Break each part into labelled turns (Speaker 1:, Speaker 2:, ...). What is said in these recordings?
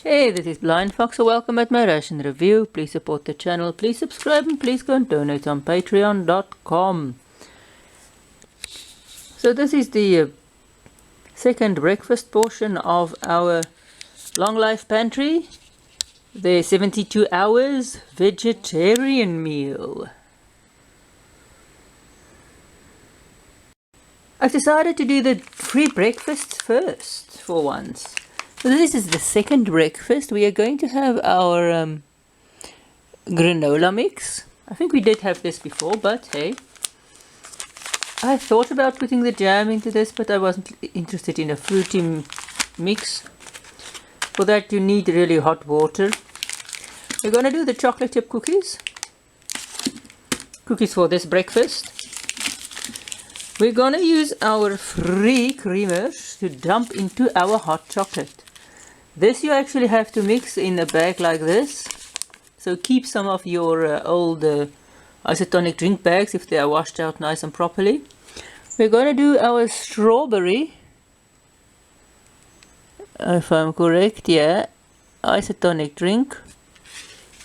Speaker 1: Hey, this is BlindFox, so welcome at my ration review. Please support the channel, please subscribe, and please go and donate on patreon.com. So this is the second breakfast portion of our Long Life Pantry, the 72 hours vegetarian meal. I've decided to do the free breakfast first for once. So this is the second breakfast. We are going to have our granola mix. I think we did have this before, but hey. I thought about putting the jam into this, but I wasn't interested in a fruity mix. For that you need really hot water. We're going to do the chocolate chip cookies. Cookies for this breakfast. We're going to use our free creamers to dump into our hot chocolate. This you actually have to mix in a bag like this. So keep some of your old isotonic drink bags if they are washed out nice and properly. We're going to do our strawberry, if I'm correct, yeah, isotonic drink.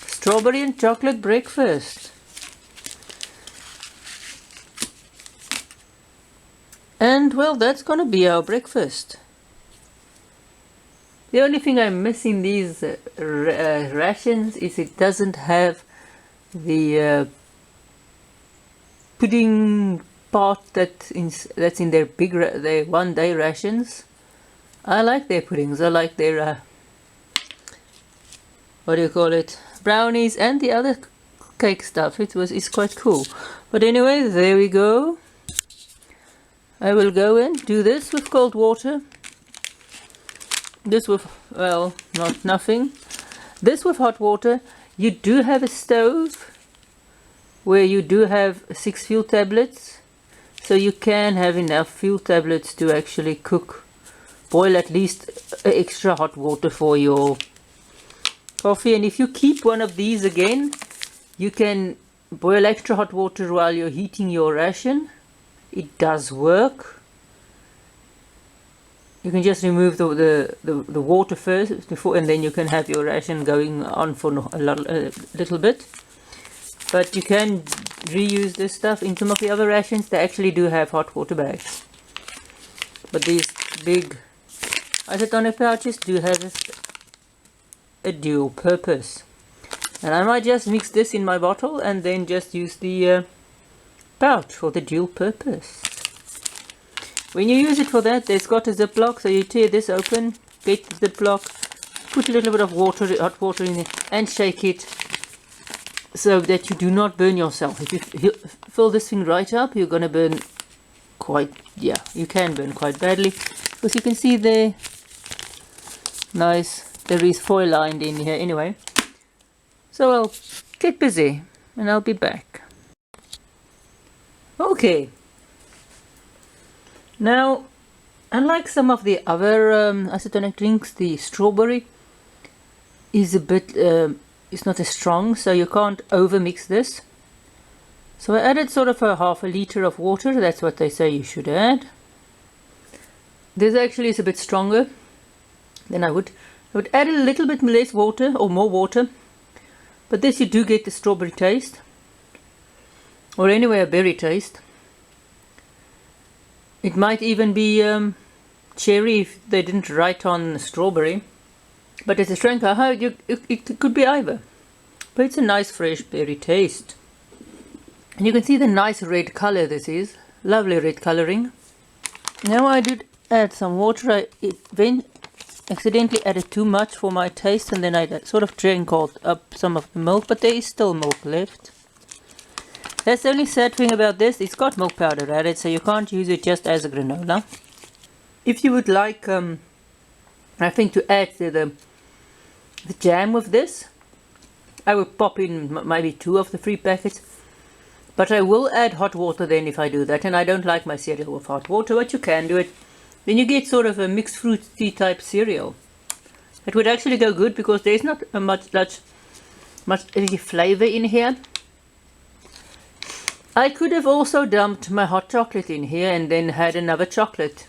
Speaker 1: Strawberry and chocolate breakfast. And well, that's going to be our breakfast. The only thing I miss in these rations is it doesn't have the pudding part that's in their big their one-day rations. I like their puddings. I like their what do you call it? Brownies and the other cake stuff. It's quite cool. But anyway, there we go. I will go and do this with cold water. This with, well, nothing. This with hot water. You do have a stove where you do have 6 fuel tablets. So you can have enough fuel tablets to actually boil at least extra hot water for your coffee. And if you keep one of these again, you can boil extra hot water while you're heating your ration. It does work. You can just remove the water first before, and then you can have your ration going on for a little bit. But you can reuse this stuff. In some of the other rations they actually do have hot water bags. But these big isotonic pouches do have a dual purpose. And I might just mix this in my bottle and then just use the pouch for the dual purpose. When you use it for that, there's got a ziplock, so you tear this open, get the ziplock, put a little bit of water, hot water in it, and shake it so that you do not burn yourself. If you fill this thing right up, you're gonna burn quite, yeah, you can burn quite badly. Because you can see there, nice, there is foil lined in here anyway. So I'll get busy and I'll be back. Okay. Now, unlike some of the other isotonic drinks, the strawberry is a bit, it's not as strong, so you can't over mix this. So I added sort of a half a liter of water. That's what they say you should add. This actually is a bit stronger than I would add a little bit less water or more water. But this you do get the strawberry taste, or anyway a berry taste. It might even be cherry if they didn't write on strawberry. But as a strength, it could be either. But it's a nice fresh berry taste. And you can see the nice red color this is. Lovely red coloring. Now I did add some water. I then accidentally added too much for my taste, and then I sort of drank up some of the milk, but there is still milk left. That's the only sad thing about this. It's got milk powder added, so you can't use it just as a granola. If you would like, I think, to add the jam with this, I would pop in maybe 2 of the 3 packets. But I will add hot water then if I do that, and I don't like my cereal with hot water, but you can do it. Then you get sort of a mixed fruity type cereal. It would actually go good because there's not much any flavor in here. I could have also dumped my hot chocolate in here and then had another chocolate.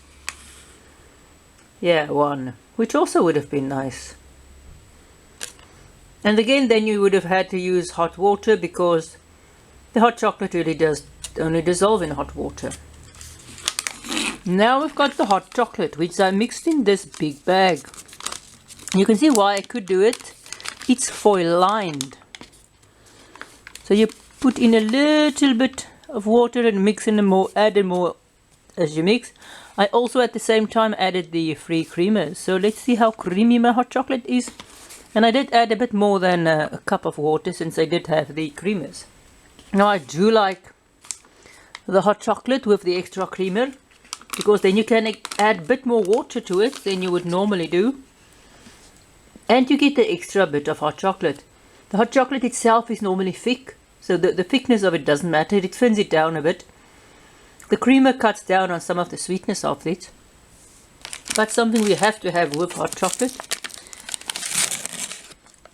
Speaker 1: Yeah, one, which also would have been nice. And again, then you would have had to use hot water because the hot chocolate really does only dissolve in hot water. Now we've got the hot chocolate, which I mixed in this big bag. You can see why I could do it. It's foil lined. So you put in a little bit of water and mix in more, add in more as you mix. I also at the same time added the free creamers. So let's see how creamy my hot chocolate is. And I did add a bit more than a cup of water since I did have the creamers. Now I do like the hot chocolate with the extra creamer, because then you can add a bit more water to it than you would normally do. And you get the extra bit of hot chocolate. The hot chocolate itself is normally thick, so the thickness of it doesn't matter, it thins it down a bit. The creamer cuts down on some of the sweetness of it. But something we have to have with hot chocolate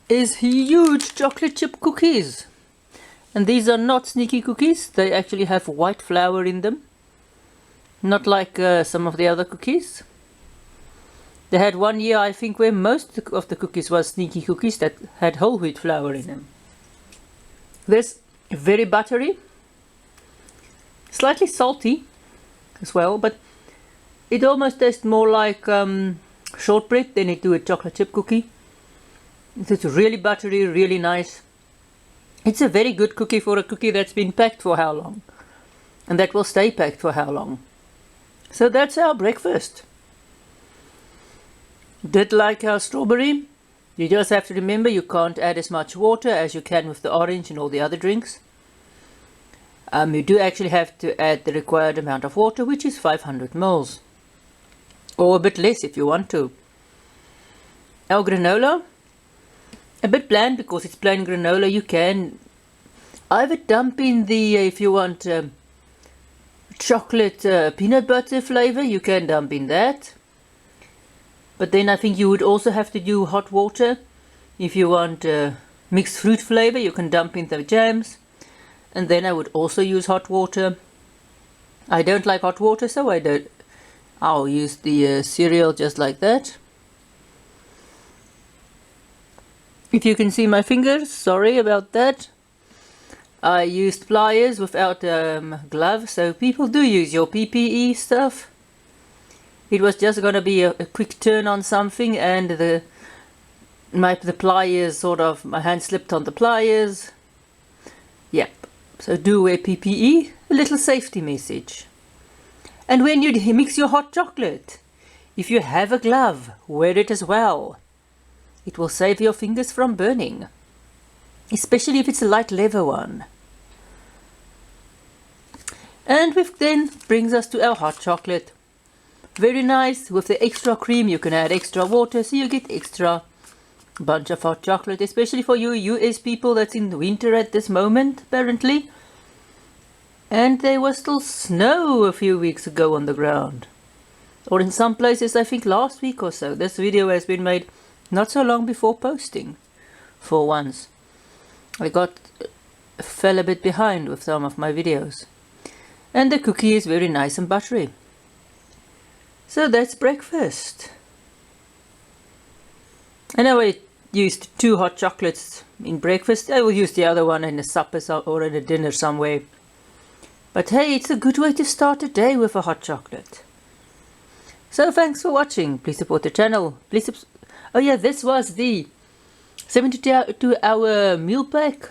Speaker 1: is huge chocolate chip cookies. And these are not sneaky cookies, they actually have white flour in them. Not like some of the other cookies. They had one year, I think, where most of the cookies were sneaky cookies that had whole wheat flour in them. This very buttery, slightly salty as well, but it almost tastes more like shortbread than it do a chocolate chip cookie. It's really buttery, really nice. It's a very good cookie for a cookie that's been packed for how long, and that will stay packed for how long. So that's our breakfast. Did like our strawberry. You just have to remember you can't add as much water as you can with the orange and all the other drinks. You do actually have to add the required amount of water, which is 500 ml. Or a bit less if you want to. Our granola, a bit bland because it's plain granola. You can either dump in the, if you want chocolate peanut butter flavor, you can dump in that. But then I think you would also have to do hot water. If you want mixed fruit flavor, you can dump in the jams. And then I would also use hot water. I don't like hot water, so I'll use the cereal just like that. If you can see my fingers, sorry about that. I used pliers without gloves, so people do use your PPE stuff. It was just going to be a quick turn on something, and the pliers my hand slipped on the pliers. Yep, so do wear PPE, a little safety message. And when you mix your hot chocolate, if you have a glove, wear it as well. It will save your fingers from burning, especially if it's a light leather one. And which then brings us to our hot chocolate. Very nice. With the extra cream you can add extra water, so you get extra bunch of hot chocolate, especially for you US people that's in the winter at this moment apparently. And there was still snow a few weeks ago on the ground, or in some places I think last week or so. This video has been made not so long before posting, for once. I fell a bit behind with some of my videos. And the cookie is very nice and buttery. So that's breakfast. I know I used 2 hot chocolates in breakfast. I will use the other one in a supper or in a dinner somewhere. But hey, it's a good way to start a day with a hot chocolate. So thanks for watching. Please support the channel. Oh yeah, this was the 72-hour meal pack.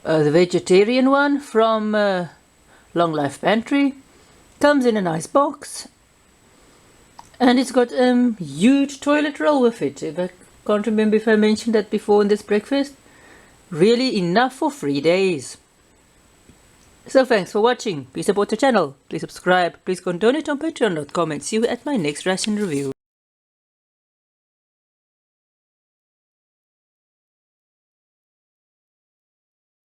Speaker 1: The vegetarian one from Long Life Pantry. Comes in a nice box. And it's got a huge toilet roll with it. I can't remember if I mentioned that before in this breakfast. Really enough for 3 days. So thanks for watching. Please support the channel. Please subscribe. Please go and donate on patreon.com, and see you at my next ration review.